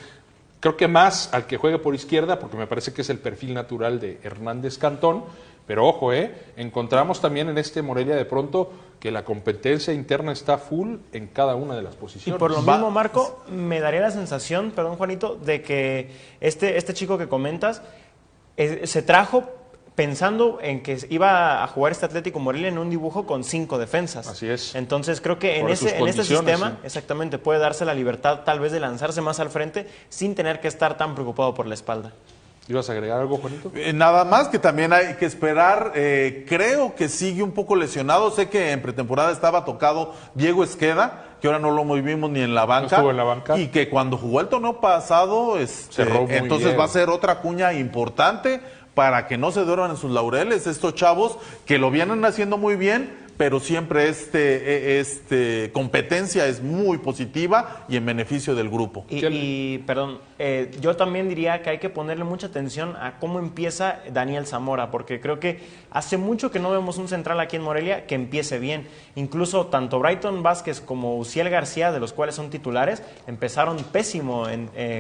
Creo que más al que juegue por izquierda, porque me parece que es el perfil natural de Hernández Cantón. Pero ojo, encontramos también en este Morelia de pronto que la competencia interna está full en cada una de las posiciones. Y por lo mismo, Marco, me daría la sensación, perdón Juanito, de que este chico que comentas se trajo pensando en que iba a jugar este Atlético Morelia en un dibujo con 5 defensas. Así es. Entonces creo que en este sistema, exactamente, puede darse la libertad tal vez de lanzarse más al frente sin tener que estar tan preocupado por la espalda. ¿Ibas a agregar algo, Juanito? Nada más, que también hay que esperar. Creo que sigue un poco lesionado. Sé que en pretemporada estaba tocado Diego Esqueda, que ahora no lo vimos ni en la banca. No estuvo en la banca. Y que cuando jugó el torneo pasado, entonces va a ser otra cuña importante para que no se duerman en sus laureles estos chavos que lo vienen haciendo muy bien, pero siempre competencia es muy positiva y en beneficio del grupo. Perdón, yo también diría que hay que ponerle mucha atención a cómo empieza Daniel Zamora, porque creo que hace mucho que no vemos un central aquí en Morelia que empiece bien. Incluso tanto Brighton Vázquez como Uciel García, de los cuales son titulares, empezaron pésimo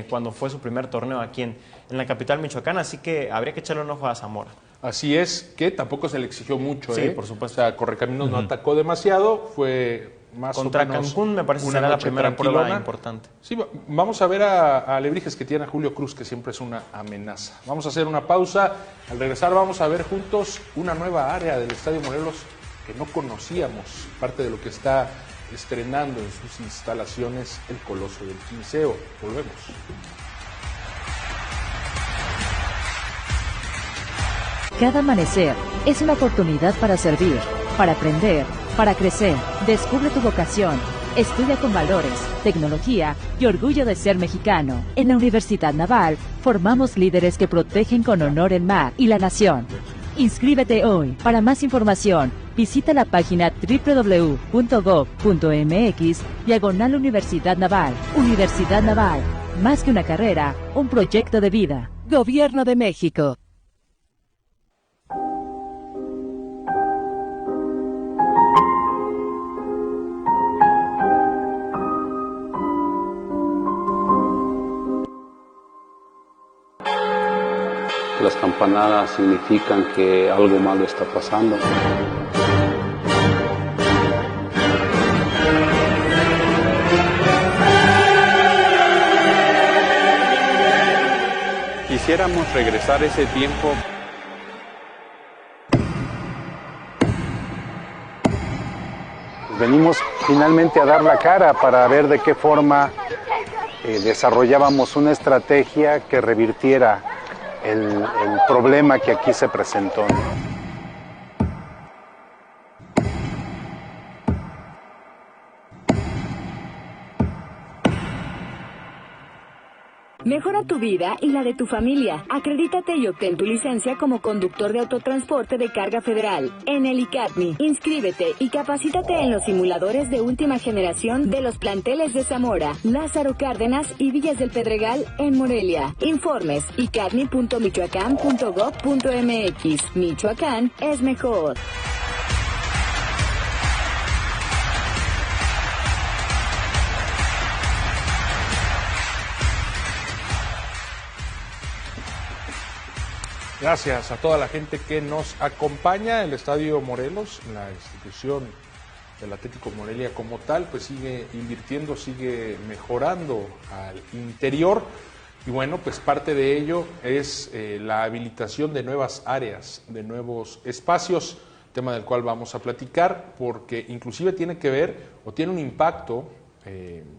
cuando fue su primer torneo aquí en la capital michoacana, así que habría que echarle un ojo a Zamora. Así es, que tampoco se le exigió mucho. Sí, por supuesto. O sea, Correcaminos no atacó demasiado, fue más contra o menos Cancún me parece que una será la noche primera tranquilona. prueba importante. Sí, vamos a ver a Alebrijes, que tiene a Julio Cruz, que siempre es una amenaza. Vamos a hacer una pausa. Al regresar vamos a ver juntos una nueva área del Estadio Morelos que no conocíamos, parte de lo que está estrenando en sus instalaciones el Coloso del Quinceo. Volvemos. Cada amanecer es una oportunidad para servir, para aprender, para crecer. Descubre tu vocación. Estudia con valores, tecnología y orgullo de ser mexicano. En la Universidad Naval formamos líderes que protegen con honor el mar y la nación. Inscríbete hoy. Para más información, visita la página www.gov.mx/Universidad Naval. Universidad Naval, más que una carrera, un proyecto de vida. Gobierno de México. Las campanadas significan que algo malo está pasando. Quisiéramos regresar ese tiempo. Venimos finalmente a dar la cara para ver de qué forma desarrollábamos una estrategia que revirtiera el problema que aquí se presentó, ¿no? Mejora tu vida y la de tu familia. Acredítate y obtén tu licencia como conductor de autotransporte de carga federal en el ICATMI. Inscríbete y capacítate en los simuladores de última generación de los planteles de Zamora, Lázaro Cárdenas y Villas del Pedregal en Morelia. Informes: icatmi.michoacán.gov.mx. Michoacán es mejor. Gracias a toda la gente que nos acompaña. El Estadio Morelos, la institución del Atlético Morelia como tal, pues sigue invirtiendo, sigue mejorando al interior. Y bueno, pues parte de ello es la habilitación de nuevas áreas, de nuevos espacios, tema del cual vamos a platicar, porque inclusive tiene que ver o tiene un impacto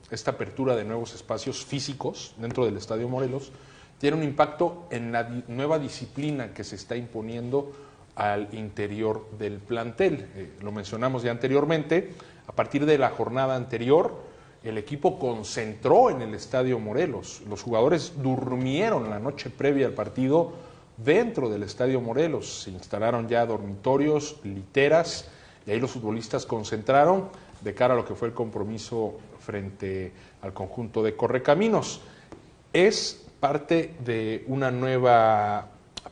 esta apertura de nuevos espacios físicos dentro del Estadio Morelos. Tiene un impacto en la nueva disciplina que se está imponiendo al interior del plantel. Lo mencionamos ya anteriormente, a partir de la jornada anterior, el equipo concentró en el Estadio Morelos. Los jugadores durmieron la noche previa al partido dentro del Estadio Morelos. Se instalaron ya dormitorios, literas, y ahí los futbolistas concentraron de cara a lo que fue el compromiso frente al conjunto de Correcaminos. Es parte de una nueva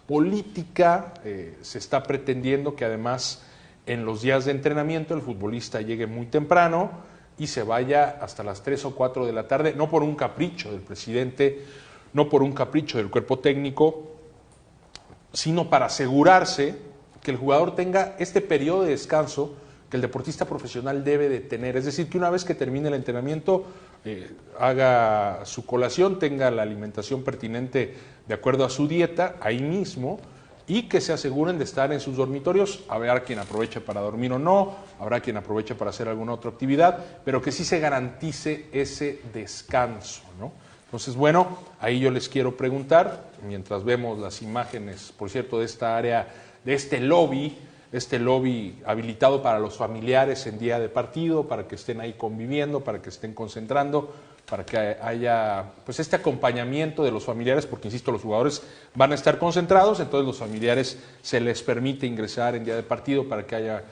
política. Se está pretendiendo que además en los días de entrenamiento el futbolista llegue muy temprano y se vaya hasta las 3 o 4 de la tarde, no por un capricho del presidente, no por un capricho del cuerpo técnico, sino para asegurarse que el jugador tenga este periodo de descanso que el deportista profesional debe de tener. Es decir, que una vez que termine el entrenamiento, haga su colación, tenga la alimentación pertinente de acuerdo a su dieta ahí mismo, y que se aseguren de estar en sus dormitorios. Habrá quien aproveche para dormir o no, habrá quien aproveche para hacer alguna otra actividad, pero que sí se garantice ese descanso, ¿no? Entonces, bueno, ahí yo les quiero preguntar, mientras vemos las imágenes, por cierto, de esta área, de este lobby habilitado para los familiares en día de partido, para que estén ahí conviviendo, para que estén concentrando, para que haya pues este acompañamiento de los familiares, porque insisto, los jugadores van a estar concentrados, entonces los familiares se les permite ingresar en día de partido para que haya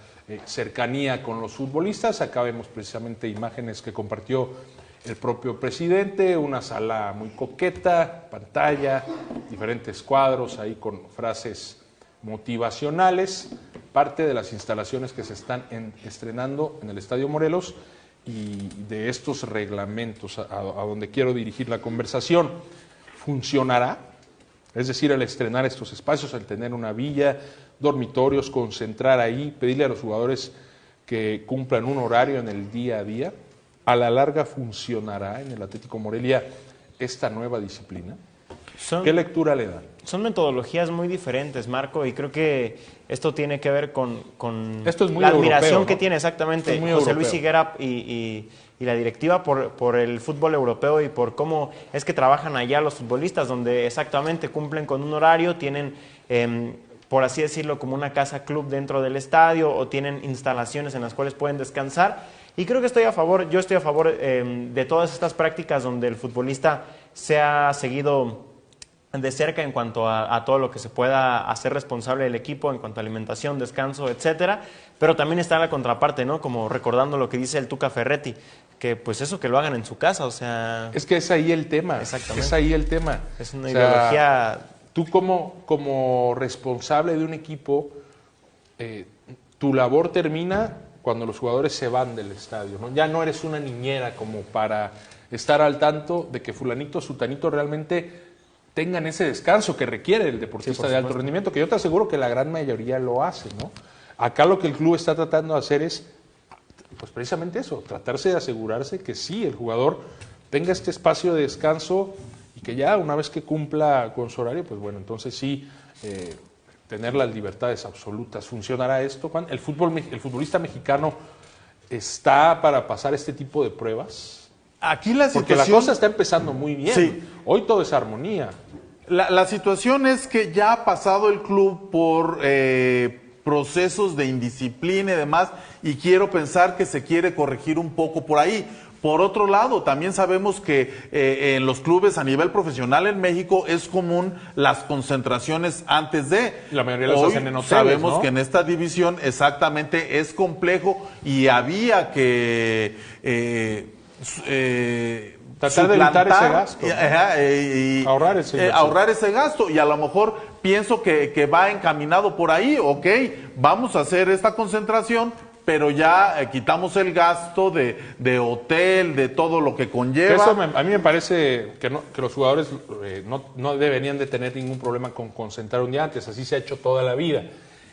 cercanía con los futbolistas. Acá vemos precisamente imágenes que compartió el propio presidente, una sala muy coqueta, pantalla, diferentes cuadros ahí con frases motivacionales, parte de las instalaciones que se están estrenando en el Estadio Morelos y de estos reglamentos a donde quiero dirigir la conversación. ¿Funcionará? Es decir, al estrenar estos espacios, al tener una villa, dormitorios, concentrar ahí, pedirle a los jugadores que cumplan un horario en el día a día. ¿A la larga funcionará en el Atlético Morelia esta nueva disciplina? ¿Qué lectura le dan? Son metodologías muy diferentes, Marco, y creo que esto tiene que ver con esto es muy la admiración europeo, ¿no? que tiene exactamente José europeo. Luis Higuera y la directiva por el fútbol europeo y por cómo es que trabajan allá los futbolistas, donde exactamente cumplen con un horario, tienen, por así decirlo, como una casa club dentro del estadio o tienen instalaciones en las cuales pueden descansar. Y creo que yo estoy a favor de todas estas prácticas donde el futbolista sea seguido de cerca en cuanto a todo lo que se pueda hacer responsable del equipo, en cuanto a alimentación, descanso, etcétera. Pero también está la contraparte, ¿no? Como recordando lo que dice el Tuca Ferretti, que pues eso, que lo hagan en su casa, o sea... Es que es ahí el tema. Exactamente. Es ahí el tema. Es una ideología... Tú como responsable de un equipo, tu labor termina cuando los jugadores se van del estadio, ¿no? Ya no eres una niñera como para estar al tanto de que fulanito, sutanito realmente tengan ese descanso que requiere el deportista de alto rendimiento, que yo te aseguro que la gran mayoría lo hace, ¿no? Acá lo que el club está tratando de hacer es, pues precisamente eso, tratarse de asegurarse que sí, el jugador tenga este espacio de descanso y que ya una vez que cumpla con su horario, pues bueno, entonces sí, tener las libertades absolutas. ¿Funcionará esto, Juan? ¿El futbolista mexicano está para pasar este tipo de pruebas? Aquí la situación... Porque la cosa está empezando muy bien. Sí. Hoy todo es armonía. La situación es que ya ha pasado el club por procesos de indisciplina y demás, y quiero pensar que se quiere corregir un poco por ahí. Por otro lado, también sabemos que en los clubes a nivel profesional en México es común las concentraciones antes de. La mayoría las hacen en hoteles, sabemos, ¿no?, que en esta división exactamente es complejo y había que tratar de evitar ese gasto, ¿no? ahorrar ese gasto, y a lo mejor pienso que va encaminado por ahí. Ok, vamos a hacer esta concentración, pero ya quitamos el gasto de hotel, de todo lo que conlleva. Eso a mí me parece que los jugadores no deberían de tener ningún problema con concentrar un día antes, así se ha hecho toda la vida.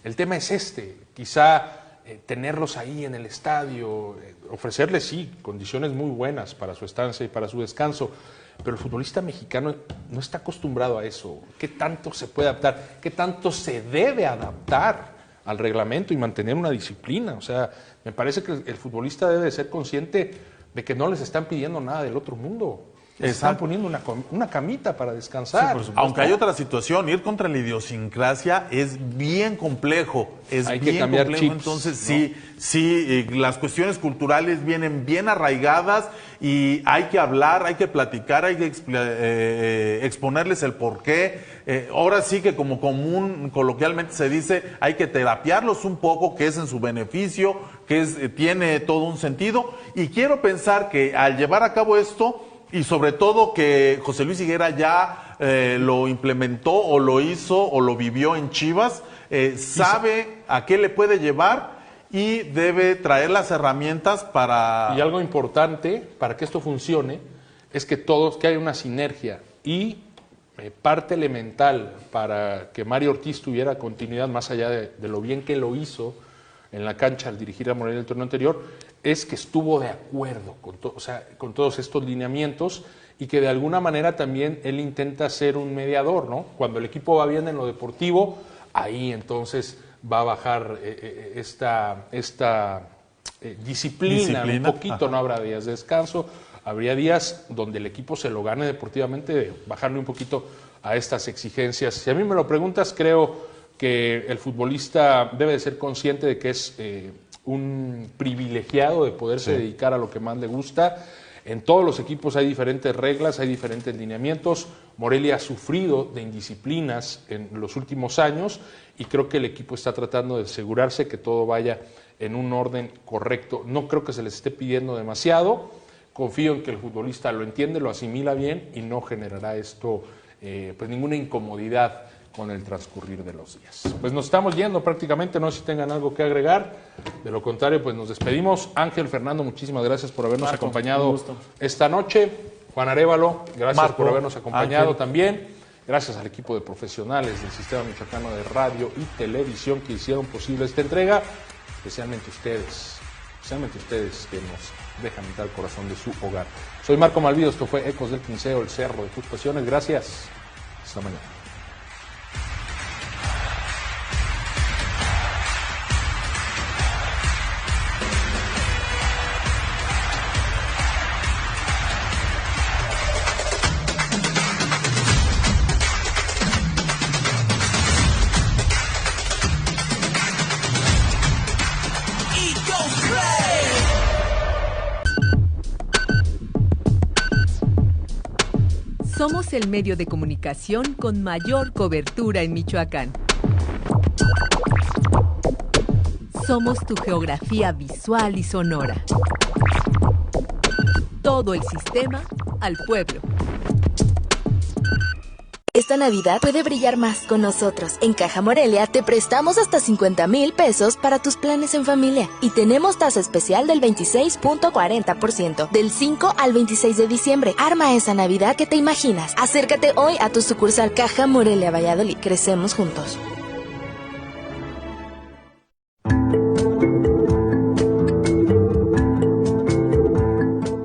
El tema es quizá tenerlos ahí en el estadio, ofrecerles, sí, condiciones muy buenas para su estancia y para su descanso, pero el futbolista mexicano no está acostumbrado a eso. ¿Qué tanto se puede adaptar? ¿Qué tanto se debe adaptar al reglamento y mantener una disciplina? O sea, me parece que el futbolista debe de ser consciente de que no les están pidiendo nada del otro mundo. Les están poniendo una camita para descansar. Sí, aunque hay otra situación, ir contra la idiosincrasia es bien complejo. Hay que cambiar chips, entonces, ¿no? sí, las cuestiones culturales vienen bien arraigadas y hay que hablar, hay que platicar, hay que exponerles el porqué. Ahora sí que como común, coloquialmente se dice, hay que terapiarlos un poco, que es en su beneficio, que tiene todo un sentido. Y quiero pensar que al llevar a cabo esto, y sobre todo que José Luis Higuera ya lo implementó o lo hizo o lo vivió en Chivas, sabe a qué le puede llevar y debe traer las herramientas para... Y algo importante para que esto funcione es que haya una sinergia, y parte elemental para que Mario Ortiz tuviera continuidad, más allá de lo bien que lo hizo en la cancha al dirigir a Morelia el torneo anterior, es que estuvo de acuerdo con todos estos lineamientos, y que de alguna manera también él intenta ser un mediador, ¿no? Cuando el equipo va bien en lo deportivo, ahí entonces va a bajar esta disciplina un poquito. No habrá días de descanso, habría días donde el equipo se lo gane deportivamente, bajarle un poquito a estas exigencias. Si a mí me lo preguntas, creo que el futbolista debe de ser consciente de que es un privilegiado de poderse dedicar a lo que más le gusta. En todos los equipos hay diferentes reglas, hay diferentes lineamientos. Morelia ha sufrido de indisciplinas en los últimos años, y creo que el equipo está tratando de asegurarse que todo vaya en un orden correcto. No creo que se les esté pidiendo demasiado. Confío en que el futbolista lo entiende, lo asimila bien, y no generará esto pues ninguna incomodidad con el transcurrir de los días. Pues nos estamos yendo prácticamente, no sé si tengan algo que agregar. De lo contrario, pues nos despedimos. Ángel, Fernando, muchísimas gracias por habernos acompañado esta noche. Juan Arévalo, gracias por habernos acompañado también. Gracias al equipo de profesionales del Sistema Michoacano de Radio y Televisión que hicieron posible esta entrega. especialmente ustedes que nos dejan entrar al corazón de su hogar. Soy Marco Malvido, esto fue Ecos del Quinceo, el cerro de tus pasiones. Gracias. Hasta mañana. Somos el medio de comunicación con mayor cobertura en Michoacán. Somos tu geografía visual y sonora. Todo el sistema al pueblo. Esta Navidad puede brillar más con nosotros. En Caja Morelia te prestamos hasta 50,000 pesos para tus planes en familia. Y tenemos tasa especial del 26.40%, del 5 al 26 de diciembre. Arma esa Navidad que te imaginas. Acércate hoy a tu sucursal Caja Morelia Valladolid. Crecemos juntos.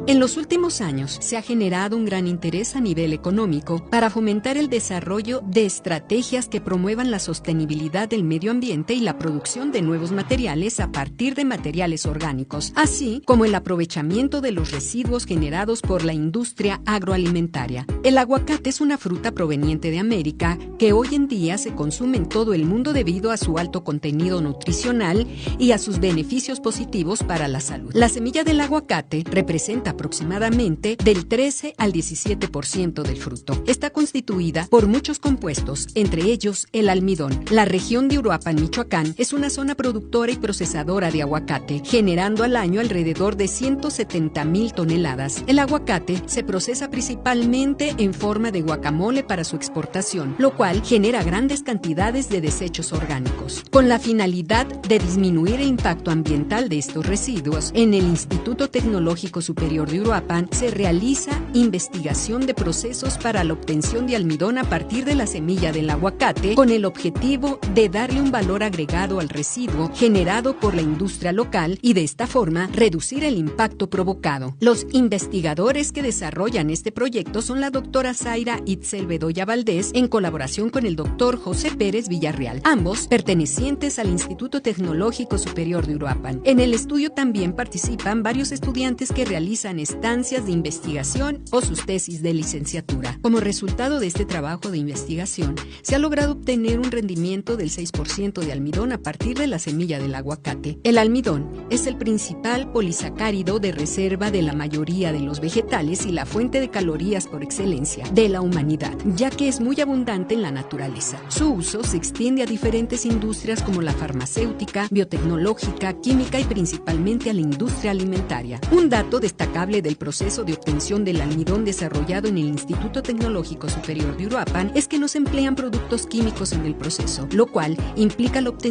En los últimos años se ha generado un gran interés a nivel económico para fomentar el desarrollo de estrategias que promuevan la sostenibilidad del medio ambiente y la producción de nuevos materiales a partir de materiales orgánicos, así como el aprovechamiento de los residuos generados por la industria agroalimentaria. El aguacate es una fruta proveniente de América que hoy en día se consume en todo el mundo debido a su alto contenido nutricional y a sus beneficios positivos para la salud. La semilla del aguacate representa aproximadamente del 13 al 17% del fruto. Está constituida por muchos compuestos, entre ellos el almidón. La región de Uruapan, Michoacán, es una zona productora y procesadora de aguacate, generando al año alrededor de 170,000 toneladas. El aguacate se procesa principalmente en forma de guacamole para su exportación, lo cual genera grandes cantidades de desechos orgánicos. Con la finalidad de disminuir el impacto ambiental de estos residuos, en el Instituto Tecnológico Superior de Uruapan se realiza investigación de procesos para la obtención de almidón a partir de la semilla del aguacate con el objetivo de darle un valor agregado al residuo generado por la industria local y de esta forma reducir el impacto provocado. Los investigadores que desarrollan este proyecto son la doctora Zaira Itzel Bedoya Valdés en colaboración con el doctor José Pérez Villarreal, ambos pertenecientes al Instituto Tecnológico Superior de Uruapan. En el estudio también participan varios estudiantes que realizan estancias de investigación o sus tesis de licenciatura. Como resultado de este trabajo de investigación, se ha logrado obtener un rendimiento del 6% de almidón a partir de la semilla del aguacate. El almidón es el principal polisacárido de reserva de la mayoría de los vegetales y la fuente de calorías por excelencia de la humanidad, ya que es muy abundante en la naturaleza. Su uso se extiende a diferentes industrias como la farmacéutica, biotecnológica, química y principalmente a la industria alimentaria. Un dato destacable del proceso de obtención del almidón desarrollado en el Instituto Tecnológico Superior de Uruapan es que no se emplean productos químicos en el proceso, lo cual implica la obtención